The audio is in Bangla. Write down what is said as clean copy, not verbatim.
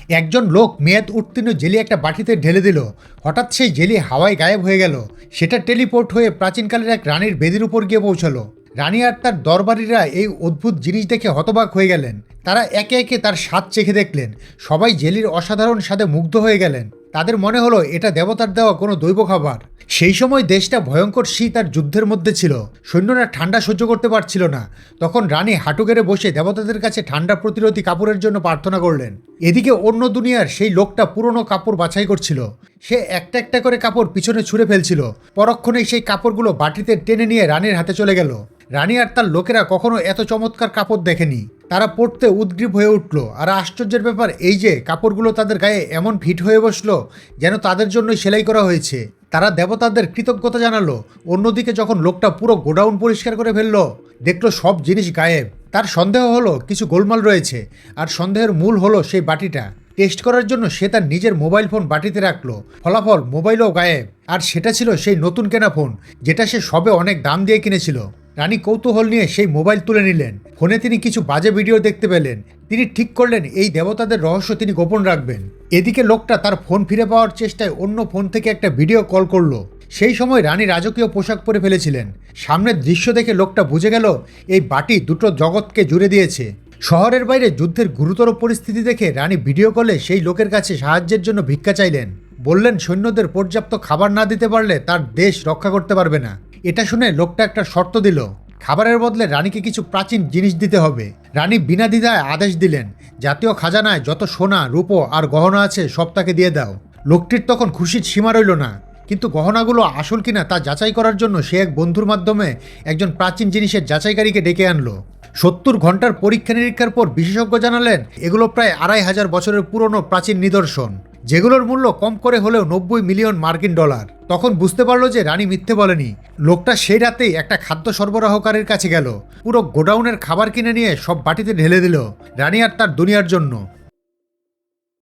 একজন লোক মেয়াদ উত্তীর্ণ জেলি একটা বাটিতে ঢেলে দিল। হঠাৎ সেই জেলি হাওয়ায় গায়েব হয়ে গেল। সেটা টেলিপোর্ট হয়ে প্রাচীনকালের এক রানীর বেদির উপর গিয়ে পৌঁছালো। রানী আর তার দরবারীরা এই অদ্ভুত জিনিস দেখে হতবাক হয়ে গেলেন। তারা একে একে তার স্বাদ চেখে দেখলেন। সবাই জেলির অসাধারণ স্বাদে মুগ্ধ হয়ে গেলেন। তাদের মনে হলো এটা দেবতার দেওয়া কোনো দৈব খাবার। সেই সময় দেশটা ভয়ঙ্কর শীত আর যুদ্ধের মধ্যে ছিল। সৈন্যরা ঠান্ডা সহ্য করতে পারছিল না। তখন রানী হাঁটু গেড়ে বসে দেবতাদের কাছে ঠান্ডা প্রতিরোধী কাপড়ের জন্য প্রার্থনা করলেন। এদিকে অন্য দুনিয়ার সেই লোকটা পুরনো কাপড় বাছাই করছিল। সে একটা একটা করে কাপড় পিছনে ছুঁড়ে ফেলছিল। পরক্ষণেই সেই কাপড়গুলো বাটিতে টেনে নিয়ে রানীর হাতে চলে গেল। রানী আর তার লোকেরা কখনো এত চমৎকার কাপড় দেখেনি। তারা পড়তে উদ্গ্রীব হয়ে উঠল। আর আশ্চর্যের ব্যাপার এই যে কাপড়গুলো তাদের গায়ে এমন ফিট হয়ে বসলো যেন তাদের জন্যই সেলাই করা হয়েছে। তারা দেবতাদের কৃতজ্ঞতা জানালো। অন্যদিকে যখন লোকটা পুরো গোডাউন পরিষ্কার করে ফেললো, দেখলো সব জিনিস গায়েব। তার সন্দেহ হলো কিছু গোলমাল রয়েছে। আর সন্দেহের মূল হলো সেই বাটিটা। টেস্ট করার জন্য সে তার নিজের মোবাইল ফোন বাটিতে রাখলো। ফলাফল মোবাইলও গায়েব। আর সেটা ছিল সেই নতুন কেনা ফোন, যেটা সে সবে অনেক দাম দিয়ে কিনেছিল। রানী কৌতূহল নিয়ে সেই মোবাইল তুলে নিলেন। ফোনে তিনি কিছু বাজে ভিডিও দেখতে পেলেন। তিনি ঠিক করলেন এই দেবতাদের রহস্য তিনি গোপন রাখবেন। এদিকে লোকটা তার ফোন ফিরে পাওয়ার চেষ্টায় অন্য ফোন থেকে একটা ভিডিও কল করলো। সেই সময় রানী রাজকীয় পোশাক পরে ফেলেছিলেন। সামনের দৃশ্য দেখে লোকটা বুঝে গেল এই বাটি দুটো জগৎকে জুড়ে দিয়েছে। শহরের বাইরে যুদ্ধের গুরুতর পরিস্থিতি দেখে রানী ভিডিও কলে সেই লোকের কাছে সাহায্যের জন্য ভিক্ষা চাইলেন। বললেন সৈন্যদের পর্যাপ্ত খাবার না দিতে পারলে তার দেশ রক্ষা করতে পারবে না। এটা শুনে লোকটা একটা শর্ত দিল। খাবারের বদলে রানীকে কিছু প্রাচীন জিনিস দিতে হবে। রানী বিনা দ্বিধায় আদেশ দিলেন, জাতীয় খাজানায় যত সোনা রূপো আর গহনা আছে সব তাকে দিয়ে দাও। লোকটির তখন খুশির সীমা রইল না। কিন্তু গহনাগুলো আসল কিনা তা যাচাই করার জন্য সে এক বন্ধুর মাধ্যমে একজন প্রাচীন জিনিসের যাচাইকারীকে ডেকে আনলো। 70 ঘন্টার পরীক্ষা নিরীক্ষার পর বিশেষজ্ঞ জানালেন এগুলো প্রায় 2500 বছরের পুরনো প্রাচীন নিদর্শন, যেগুলোর মূল্য কম করে হলেও 90 মিলিয়ন মার্কিন ডলার। তখন বুঝতে পারলো যে রানী মিথ্যে বলেনি। লোকটা সেই রাতেই একটা খাদ্য সরবরাহকারীর কাছে গেল। পুরো গোডাউনের খাবার কিনে নিয়ে সব বাটিতে ঢেলে দিল রানী আর তার দুনিয়ার জন্য।